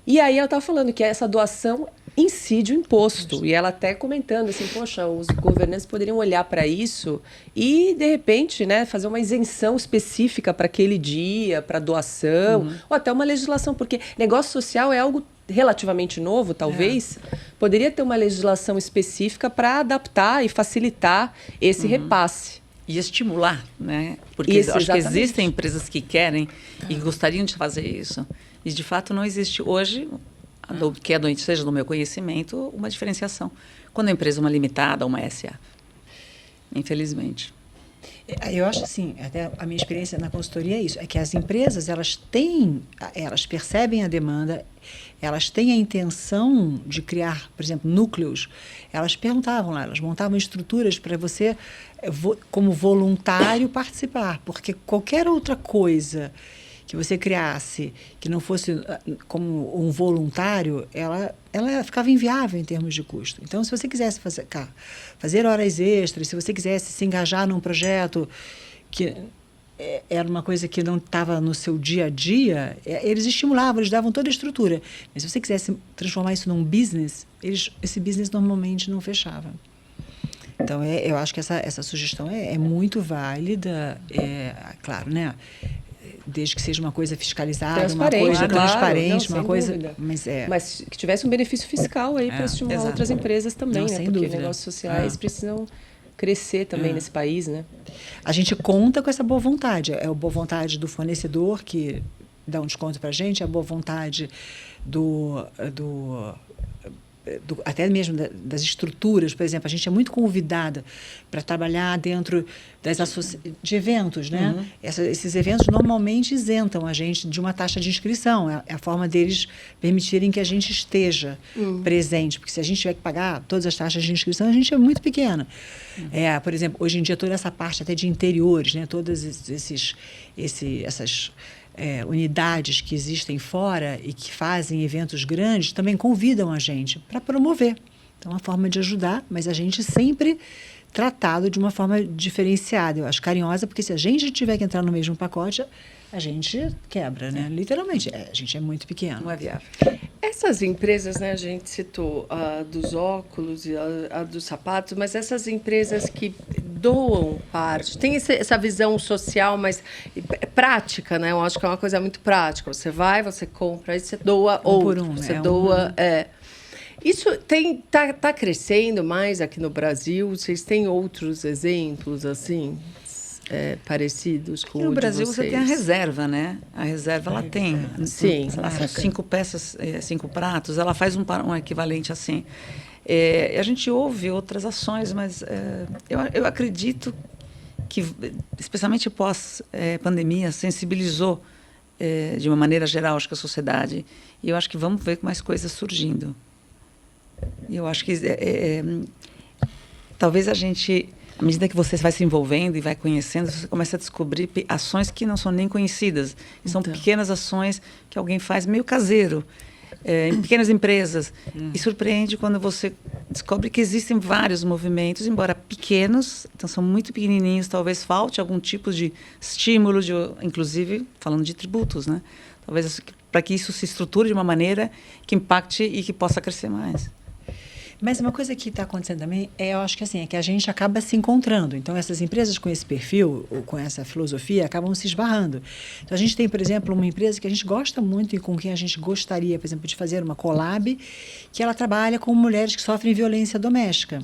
E aí ela estava falando que essa doação incide o imposto. E ela até comentando assim, poxa, os governantes poderiam olhar para isso e, de repente, né, fazer uma isenção específica para aquele dia, para doação, ou até uma legislação, porque negócio social é algo relativamente novo, talvez. Poderia ter uma legislação específica para adaptar e facilitar esse repasse. E estimular, né? Porque eu acho que existem empresas que querem e gostariam de fazer isso. E, de fato, não existe hoje, seja do meu conhecimento, uma diferenciação. Quando a empresa é uma limitada ou uma SA. Infelizmente. Eu acho assim, até a minha experiência na consultoria é isso, é que as empresas, elas percebem a demanda, elas têm a intenção de criar, por exemplo, núcleos. Elas perguntavam lá, elas montavam estruturas para você, como voluntário, participar, porque qualquer outra coisa que você criasse que não fosse como um voluntário, ela ficava inviável em termos de custo. Então, se você quisesse fazer horas extras, se você quisesse se engajar num projeto que era uma coisa que não estava no seu dia a dia, eles estimulavam, eles davam toda a estrutura. Mas se você quisesse transformar isso num business, esse business normalmente não fechava. Então, eu acho que essa sugestão é muito válida, claro, né? Desde que seja uma coisa fiscalizada, uma coisa transparente, não, uma coisa... Dúvida. Mas que tivesse um benefício fiscal aí para estimular outras empresas também, né? Porque dúvida. Negócios sociais precisam crescer também nesse país, né? A gente conta com essa boa vontade. É a boa vontade do fornecedor, que dá um desconto para a gente, é a boa vontade até mesmo das estruturas, por exemplo, a gente é muito convidada para trabalhar dentro de eventos, né? Uhum. Esses eventos normalmente isentam a gente de uma taxa de inscrição, é a forma deles permitirem que a gente esteja presente, porque se a gente tiver que pagar todas as taxas de inscrição, a gente é muito pequena. Por exemplo, hoje em dia toda essa parte até de interiores, né? Todas essas unidades que existem fora e que fazem eventos grandes também convidam a gente para promover. Então, é uma forma de ajudar, mas a gente sempre tratado de uma forma diferenciada. Eu acho carinhosa, porque se a gente tiver que entrar no mesmo pacote, a gente quebra, né? Literalmente, a gente é muito pequeno. Não é viável. Essas empresas, né, a gente citou a dos óculos e a dos sapatos, mas essas empresas que doam parte, tem essa visão social, mas prática, né? Eu acho que é uma coisa muito prática. Você vai, você compra, aí você doa outro. Você doa. Isso tá crescendo mais aqui no Brasil? Vocês têm outros exemplos, assim, parecidos com o de vocês? No Brasil você tem a reserva, né? A reserva, ela tem. Sim. Sei lá, são 5 peças, 5 pratos, ela faz um equivalente assim. A gente ouve outras ações, mas eu acredito que, especialmente pós-pandemia, sensibilizou de uma maneira geral, acho que a sociedade. E eu acho que vamos ver mais coisas surgindo. E eu acho que talvez a gente, à medida que você vai se envolvendo e vai conhecendo, você começa a descobrir ações que não são nem conhecidas. São pequenas ações que alguém faz meio caseiro, em pequenas empresas. E surpreende quando você descobre que existem vários movimentos, embora pequenos, então são muito pequenininhos, talvez falte algum tipo de estímulo, inclusive falando de tributos, né? Talvez para que isso se estruture de uma maneira que impacte e que possa crescer mais. Mas uma coisa que está acontecendo também eu acho que assim, é que a gente acaba se encontrando. Então, essas empresas com esse perfil, ou com essa filosofia, acabam se esbarrando. Então, a gente tem, por exemplo, uma empresa que a gente gosta muito e com quem a gente gostaria, por exemplo, de fazer uma collab, que ela trabalha com mulheres que sofrem violência doméstica.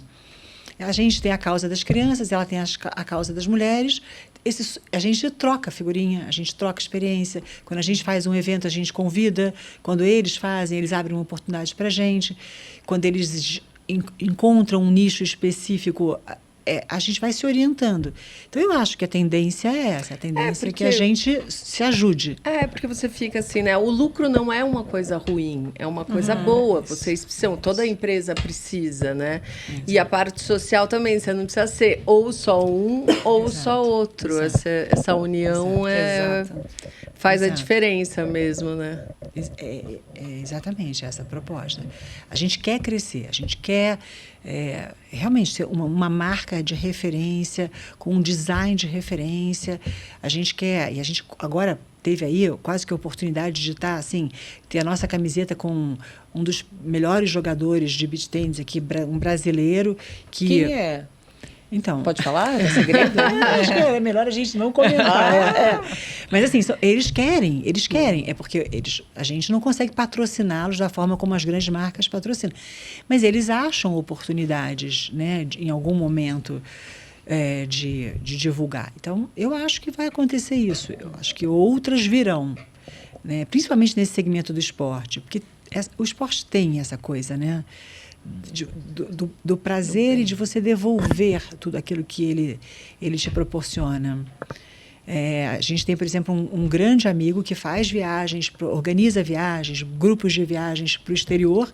A gente tem a causa das crianças, ela tem a causa das mulheres. A gente troca figurinha, a gente troca experiência. Quando a gente faz um evento, a gente convida. Quando eles fazem, eles abrem uma oportunidade para a gente. Quando eles encontram um nicho específico, a gente vai se orientando. Então, eu acho que a tendência é essa. A tendência é que a gente se ajude. Porque você fica assim, né? O lucro não é uma coisa ruim, é uma coisa boa. Vocês precisam, toda empresa precisa, né? E a parte social também, você não precisa ser ou só um ou só outro. Essa união faz a diferença mesmo, né? É exatamente essa a proposta. A gente quer crescer, a gente quer realmente ser uma marca de referência, com um design de referência. A gente quer, e a gente agora teve aí quase que a oportunidade de estar, assim, ter a nossa camiseta com um dos melhores jogadores de beach tennis aqui, um brasileiro. Quem é? Então, pode falar? É segredo? Acho que é melhor a gente não comentar. Mas assim, eles querem. É porque a gente não consegue patrociná-los da forma como as grandes marcas patrocinam. Mas eles acham oportunidades, né, em algum momento de divulgar. Então, eu acho que vai acontecer isso. Eu acho que outras virão, né, principalmente nesse segmento do esporte, porque o esporte tem essa coisa, né? Do prazer e de você devolver tudo aquilo que ele te proporciona. A gente tem, por exemplo, um grande amigo que faz viagens, organiza viagens, grupos de viagens para o exterior,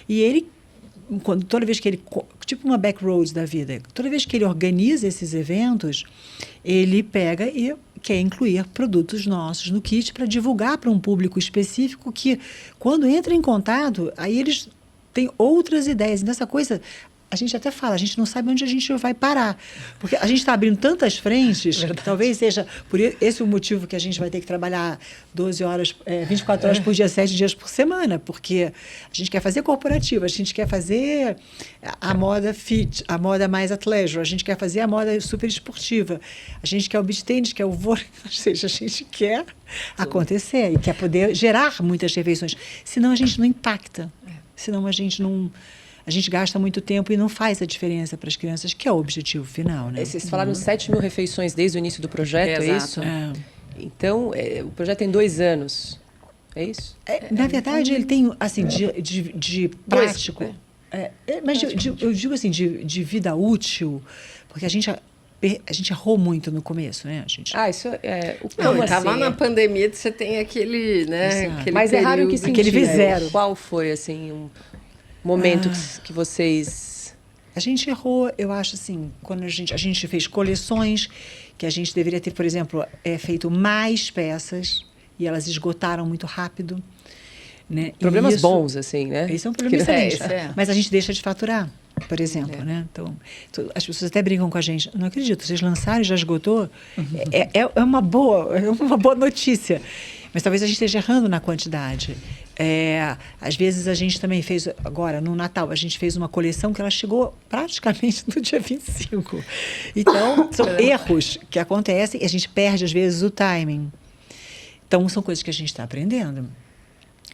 e ele, toda vez que ele, tipo uma backroads da vida, toda vez que ele organiza esses eventos, ele pega e quer incluir produtos nossos no kit para divulgar para um público específico que, quando entra em contato, aí eles tem outras ideias. Nessa coisa, a gente até fala, a gente não sabe onde a gente vai parar. Porque a gente está abrindo tantas frentes, talvez seja por esse o motivo que a gente vai ter que trabalhar 12 horas, 24 horas por dia, 7 dias por semana, porque a gente quer fazer corporativa, a gente quer fazer a moda fit, a moda mais athleisure, a gente quer fazer a moda super esportiva, a gente quer o beach tennis, quer o vôlei, ou seja, a gente quer acontecer e quer poder gerar muitas refeições, senão a gente não impacta. Senão a gente gasta muito tempo e não faz a diferença para as crianças, que é o objetivo final, né? Vocês falaram 7.000 refeições desde o início do projeto, é isso? É. Então, o projeto tem 2 anos. É isso? Na verdade, ele tem, assim, de prático... mas eu digo assim, de vida útil, porque a gente errou muito no começo, né? Isso é... Não, assim, tava na pandemia, você tem aquele, né? Aquele mas erraram em que sentido? Aquele V0. Qual foi, assim, um momento que vocês... A gente errou, eu acho assim, quando a gente fez coleções, que a gente deveria ter, por exemplo, feito mais peças, e elas esgotaram muito rápido. Né? Problemas bons, assim, né? Isso é um problema excelente. É. Mas a gente deixa de faturar, por exemplo. Né? Então, as pessoas até brincam com a gente. Não acredito, vocês lançaram e já esgotou? É uma boa notícia. Mas talvez a gente esteja errando na quantidade. Às vezes a gente também fez, agora no Natal, a gente fez uma coleção que ela chegou praticamente no dia 25. Então, são erros que acontecem e a gente perde às vezes o timing. Então, são coisas que a gente está aprendendo.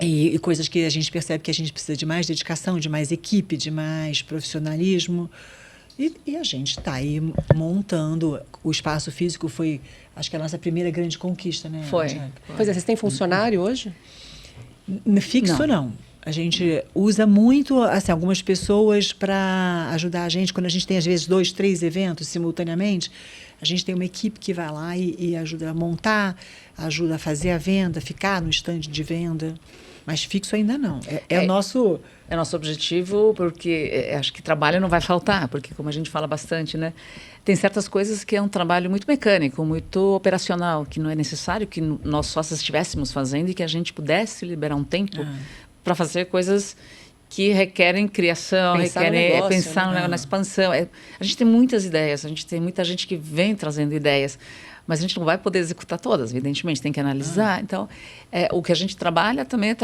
E coisas que a gente percebe que a gente precisa de mais dedicação, de mais equipe, de mais profissionalismo. E a gente está aí montando. O espaço físico foi, acho que a nossa primeira grande conquista, né? Foi. Pois é, vocês têm funcionário hoje? Fixo, não. A gente usa muito, assim, algumas pessoas para ajudar a gente. Quando a gente tem, às vezes, 2, 3 eventos simultaneamente, a gente tem uma equipe que vai lá e ajuda a montar, ajuda a fazer a venda, ficar no estande de venda. Mas fixo ainda não. O nosso... É nosso objetivo, porque acho que trabalho não vai faltar, porque como a gente fala bastante, né? Tem certas coisas que é um trabalho muito mecânico, muito operacional, que não é necessário que nós sócios estivéssemos fazendo e que a gente pudesse liberar um tempo para fazer coisas que requerem criação, pensar na expansão. A gente tem muitas ideias, a gente tem muita gente que vem trazendo ideias, mas a gente não vai poder executar todas, evidentemente, tem que analisar. Então, o que a gente trabalha também é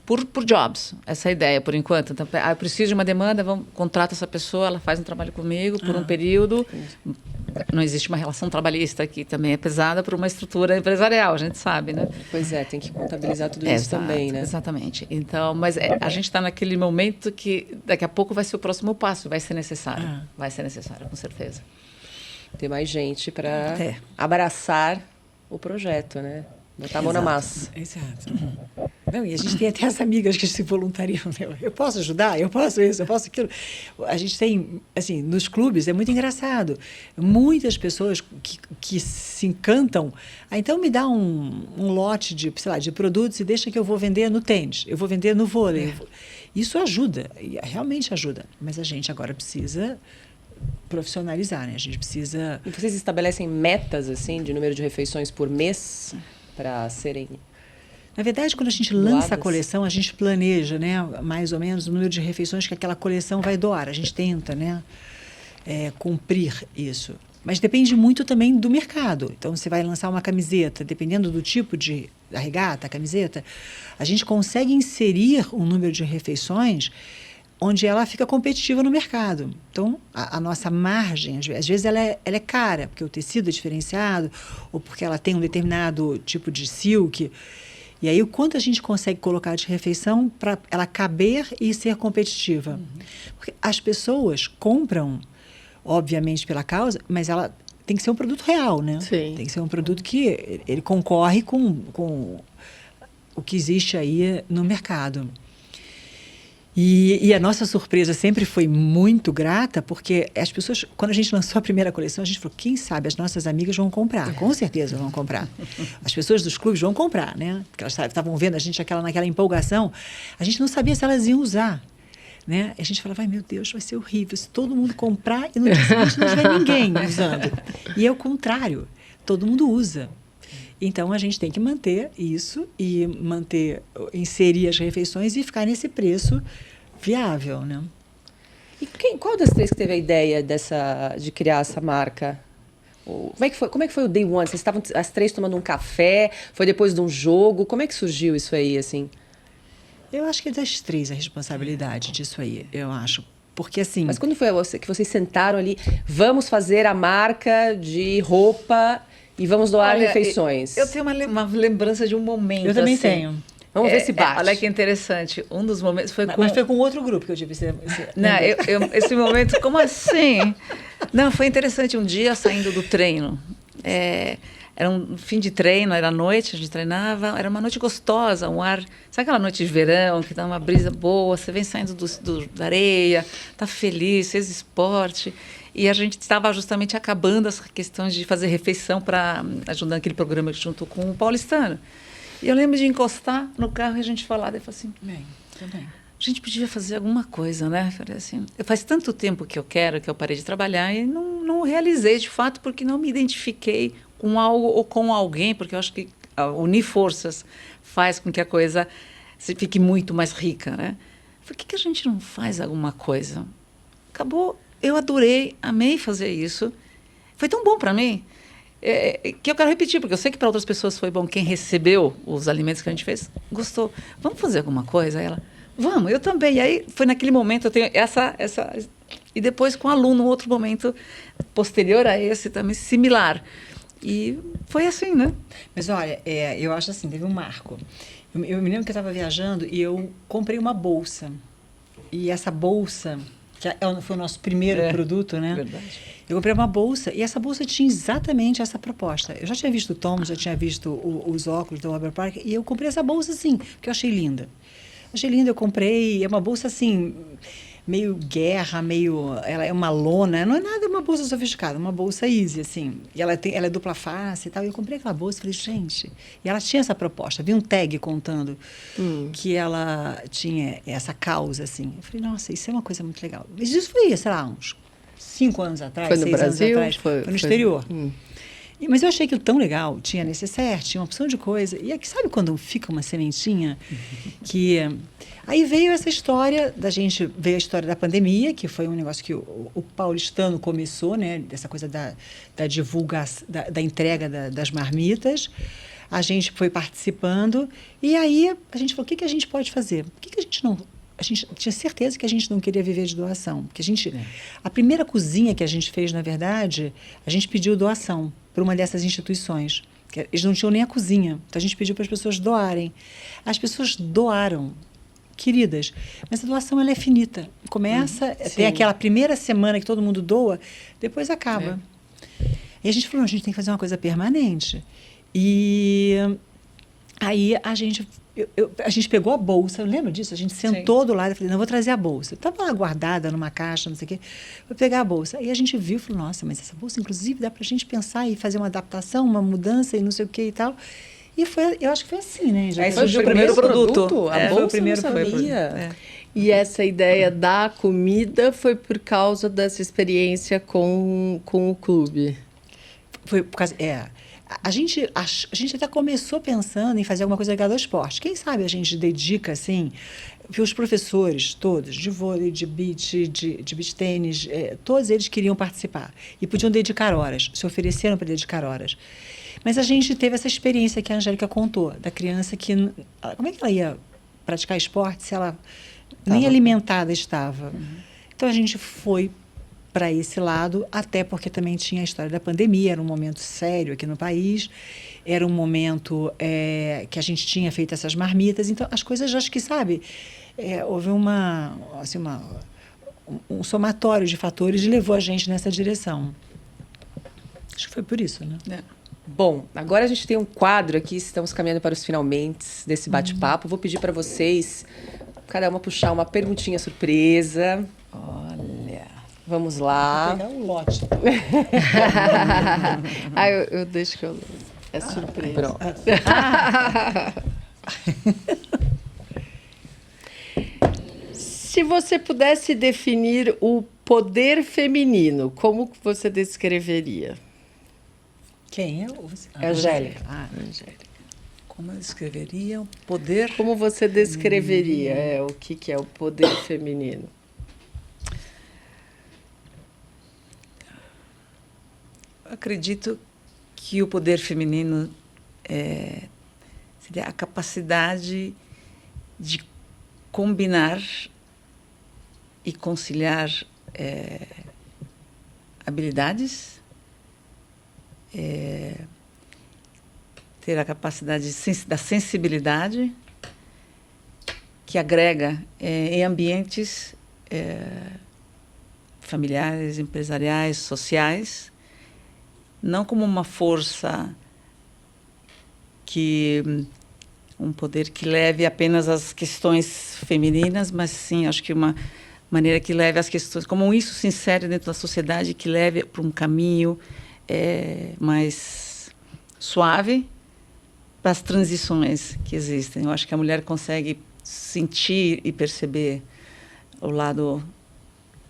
por jobs, essa ideia, por enquanto. Então, eu preciso de uma demanda, contrata essa pessoa, ela faz um trabalho comigo por um período. Não existe uma relação trabalhista que também é pesada por uma estrutura empresarial, a gente sabe, né? Pois é, tem que contabilizar tudo isso também, né? Exatamente. Então, mas a gente está naquele momento que daqui a pouco vai ser o próximo passo, vai ser necessário. Vai ser necessário, com certeza. Ter mais gente para abraçar o projeto, né? Botar a mão na massa. Exato. Não, e a gente tem até as amigas que se voluntariam. Né? Eu posso ajudar? Eu posso isso? Eu posso aquilo? A gente tem, assim, nos clubes, é muito engraçado. Muitas pessoas que se encantam. Então, me dá um lote de, sei lá, de produtos e deixa que eu vou vender no tênis, eu vou vender no vôlei. Isso ajuda, realmente ajuda. Mas a gente agora precisa profissionalizar, né? A gente precisa... E vocês estabelecem metas, assim, de número de refeições por mês para serem... Na verdade, quando a gente lança a coleção, a gente planeja, né, mais ou menos o número de refeições que aquela coleção vai doar. A gente tenta, né, cumprir isso. Mas depende muito também do mercado. Então, você vai lançar uma camiseta, dependendo do tipo da regata, a camiseta, a gente consegue inserir um número de refeições onde ela fica competitiva no mercado. Então, a nossa margem, às vezes, ela é cara, porque o tecido é diferenciado, ou porque ela tem um determinado tipo de silk. E aí, o quanto a gente consegue colocar de refeição para ela caber e ser competitiva. Porque as pessoas compram, obviamente, pela causa, mas ela tem que ser um produto real, né? Sim. Tem que ser um produto que ele concorre com o que existe aí no mercado. E a nossa surpresa sempre foi muito grata, porque as pessoas, quando a gente lançou a primeira coleção, a gente falou, quem sabe as nossas amigas vão comprar. Com certeza vão comprar. As pessoas dos clubes vão comprar, né? Porque elas estavam vendo a gente naquela empolgação. A gente não sabia se elas iam usar. Né? A gente falava, ai meu Deus, vai ser horrível se todo mundo comprar e no dia seguinte não tiver ninguém usando. E é o contrário, todo mundo usa. Então, a gente tem que manter isso e inserir as refeições e ficar nesse preço viável, né? E qual das três que teve a ideia de criar essa marca? Como é que foi o day one? Vocês estavam as três tomando um café? Foi depois de um jogo? Como é que surgiu isso aí, assim? Eu acho que é das três a responsabilidade disso aí, eu acho. Porque assim... Mas quando foi que vocês sentaram ali, vamos fazer a marca de roupa... E vamos doar refeições. Eu tenho uma lembrança de um momento. Eu também assim. tenho. Vamos ver se bate. Olha que interessante. Um dos momentos foi Mas foi com outro grupo que eu tive esse... Não, esse momento, como assim? Não, foi interessante. Um dia, saindo do treino, Era um fim de treino, era noite, a gente treinava, era uma noite gostosa, um ar... Sabe aquela noite de verão, que dá uma brisa boa, você vem saindo da areia, tá feliz, fez esporte. E a gente estava justamente acabando as questões de fazer refeição para ajudar aquele programa junto com o paulistano. E eu lembro de encostar no carro e a gente falar, daí eu falei assim, Bem, também. a gente podia fazer alguma coisa, né? Falei assim, faz tanto tempo que eu quero, que eu parei de trabalhar e não realizei de fato, porque não me identifiquei com algo ou com alguém, porque eu acho que unir forças faz com que a coisa fique muito mais rica, né? Por que a gente não faz alguma coisa? Acabou, eu adorei, amei fazer isso. Foi tão bom para mim que eu quero repetir, porque eu sei que para outras pessoas foi bom. Quem recebeu os alimentos que a gente fez, gostou. Vamos fazer alguma coisa? Aí ela, vamos, eu também. E aí foi naquele momento, eu tenho essa... E depois com o aluno, outro momento posterior a esse também, similar. E foi assim, né? Mas olha, eu acho assim, teve um marco. Eu me lembro que eu estava viajando e eu comprei uma bolsa. E essa bolsa, que foi o nosso primeiro produto, né? Verdade. Eu comprei uma bolsa e essa bolsa tinha exatamente essa proposta. Eu já tinha visto o Tom, já tinha visto os óculos do Robert Parker e eu comprei essa bolsa assim, porque eu achei linda. Achei linda, eu comprei. É uma bolsa assim, meio guerra, ela é uma lona, não é nada uma bolsa sofisticada, uma bolsa easy, assim. E ela é dupla face e tal. E eu comprei aquela bolsa e falei, gente... E ela tinha essa proposta, vi um tag contando que ela tinha essa causa, assim. Eu falei, nossa, isso é uma coisa muito legal. Mas isso foi, sei lá, uns 5 anos atrás, Foi no 6 anos Brasil? atrás. Foi no exterior. Mas eu achei aquilo tão legal, tinha necessaire, tinha uma opção de coisa. E aqui, sabe quando fica uma sementinha que... Aí veio essa história veio a história da pandemia, que foi um negócio que o paulistano começou, né? Dessa coisa da divulgação, da entrega das marmitas. A gente foi participando e aí a gente falou, o que a gente pode fazer? Por que a gente não... A gente tinha certeza que a gente não queria viver de doação. Porque a primeira cozinha que a gente fez, na verdade, a gente pediu doação para uma dessas instituições. Eles não tinham nem a cozinha. Então a gente pediu para as pessoas doarem. As pessoas doaram. Queridas, mas a doação ela é finita. Começa, tem aquela primeira semana que todo mundo doa, depois acaba. E a gente falou, a gente tem que fazer uma coisa permanente. E aí a gente pegou a bolsa, lembra disso? A gente sentou do lado e falei, não, vou trazer a bolsa. Estava lá guardada numa caixa, não sei o quê. Vou pegar a bolsa. Aí a gente viu e falou, nossa, mas essa bolsa, inclusive, dá para a gente pensar e fazer uma adaptação, uma mudança e não sei o quê e tal. E eu acho que foi assim, né? Aí surgiu o primeiro produto. A bolsa foi o primeiro não sabia. E essa ideia da comida foi por causa dessa experiência com o clube? Foi por causa... A gente até começou pensando em fazer alguma coisa ligada ao esporte. Quem sabe a gente dedica, assim... Porque os professores todos, de vôlei, de beach tênis, todos eles queriam participar. E podiam dedicar horas, se ofereceram para dedicar horas. Mas a gente teve essa experiência que a Angélica contou, da criança que... Como é que ela ia praticar esporte se ela nem alimentada estava? Então, a gente foi para esse lado, até porque também tinha a história da pandemia, era um momento sério aqui no país, era um momento que a gente tinha feito essas marmitas, então as coisas, acho que, sabe, houve um somatório de fatores e levou a gente nessa direção. Acho que foi por isso, né? Bom, agora a gente tem um quadro aqui, estamos caminhando para os finalmente desse bate-papo. Vou pedir para vocês, cada uma puxar uma perguntinha surpresa. Olha... Vamos lá. Vou pegar um lote. Eu deixo que eu... É surpresa. Pronto. Se você pudesse definir o poder feminino, como você descreveria? Quem? Angélica. Angélica. Como eu descreveria o poder? Como você descreveria o que é o poder feminino? Acredito que o poder feminino seria a capacidade de combinar e conciliar habilidades, ter a capacidade da sensibilidade que agrega em ambientes familiares, empresariais, sociais, não como uma força um poder que leve apenas as questões femininas, mas sim, acho que uma maneira que leve as questões, como isso se insere dentro da sociedade, que leve para um caminho mais suave para as transições que existem. Eu acho que a mulher consegue sentir e perceber o lado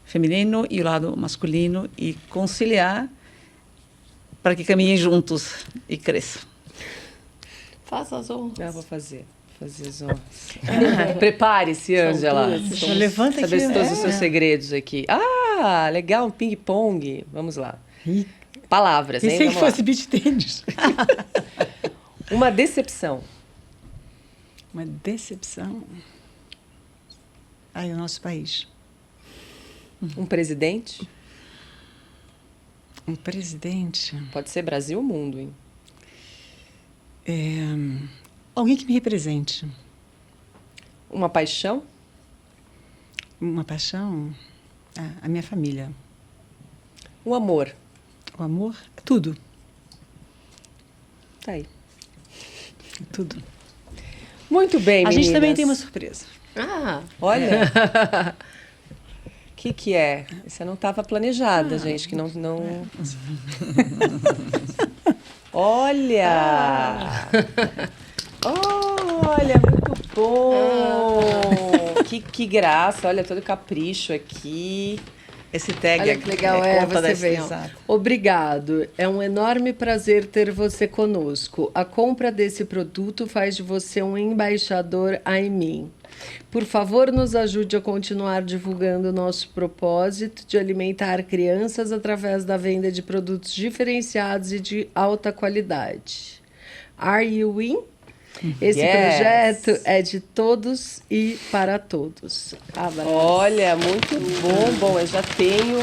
feminino e o lado masculino e conciliar para que caminhem juntos e cresçam. Faça as honras. Eu vou fazer as honras. Prepare-se, Ângela. Já levanta aqui. Saber todos os seus segredos aqui. Ah, legal, um ping-pong. Vamos lá. Palavras, hein? Pensei que Vamos fosse beach tênis. lá. Uma decepção. Uma decepção. Ai, o nosso país. Um presidente. Um presidente. Pode ser Brasil ou mundo, hein? Alguém que me represente. Uma paixão. Uma paixão. A minha família. Um amor. O amor. Tudo. Tá aí. Tudo. Muito bem, A meninas. gente também tem uma surpresa. Ah, Olha. O que é? Isso não estava planejada, gente, que não... Olha! Olha, muito bom! Que graça, olha, todo capricho aqui. Esse tag olha que legal, conta você dessa vem. Ó. exato. Obrigado. É um enorme prazer ter você conosco. A compra desse produto faz de você um embaixador AIMIM. Por favor, nos ajude a continuar divulgando o nosso propósito de alimentar crianças através da venda de produtos diferenciados e de alta qualidade. Are you in? Esse projeto é de todos e para todos. Abraço. Olha, muito bom. Eu já tenho...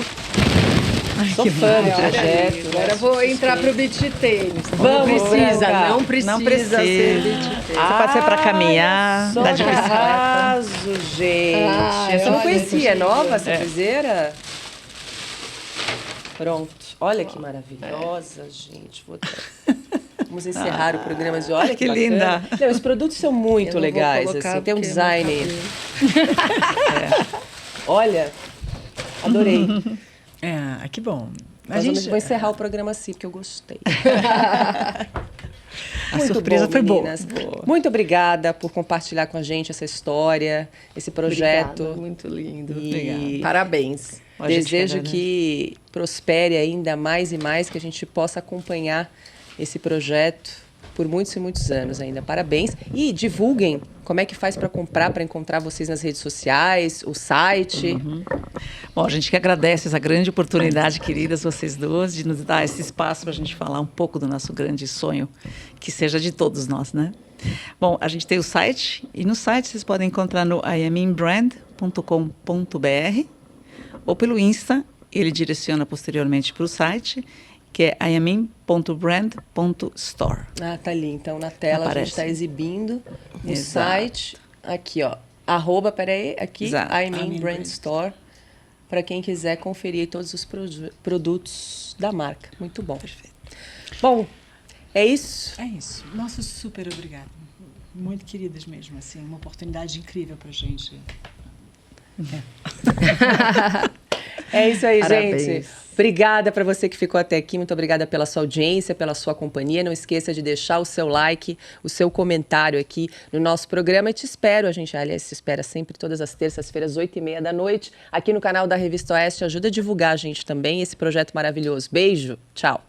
Sou fã do projeto. Agora eu vou entrar pro beach tênis. Vamos, Branca. Não precisa Não precisa. ser beach tênis. Você pode ser para caminhar, Só dar de que bicicleta. arraso, gente. Ai, Essa eu não olha, conhecia. É que nova essa É. viseira? Pronto. Olha que maravilhosa, gente. Vamos encerrar o programa de olha que bacana. linda. Não, os produtos são muito Eu não vou legais. colocar Assim, tem um porque design. eu não Olha, adorei. Que bom. Vou encerrar o programa assim, porque eu gostei. A surpresa foi boa. meninas. Muito obrigada por compartilhar com a gente essa história, esse projeto. Obrigada, muito lindo. E Parabéns. A gente desejo agradece. que prospere ainda mais e mais, que a gente possa acompanhar esse projeto por muitos e muitos anos ainda. Parabéns. E divulguem como é que faz para comprar, para encontrar vocês nas redes sociais, o site. Bom, a gente que agradece essa grande oportunidade, queridas, vocês duas, de nos dar esse espaço para a gente falar um pouco do nosso grande sonho, que seja de todos nós, né? Bom, a gente tem o site, e no site vocês podem encontrar no iamimbrand.com.br ou pelo Insta, ele direciona posteriormente para o site, que é iamin.brand.store. Ah, tá ali. Então, na tela, a gente Aparece. está exibindo o Exato. site. Aqui, ó. @ peraí, aqui, Exato. I Mean I Mean Brand Brand Store, para quem quiser conferir todos os produtos da marca. Muito bom. Perfeito. Bom, é isso. É isso. Nossa, super obrigada. Muito queridas mesmo, assim, uma oportunidade incrível pra gente. É isso aí, Parabéns. gente. Obrigada para você que ficou até aqui. Muito obrigada pela sua audiência, pela sua companhia. Não esqueça de deixar o seu like, o seu comentário aqui no nosso programa. E te espero. A gente, aliás, se espera sempre todas as terças-feiras, 8h30 da noite, aqui no canal da Revista Oeste. Ajuda a divulgar a gente também, esse projeto maravilhoso. Beijo. Tchau.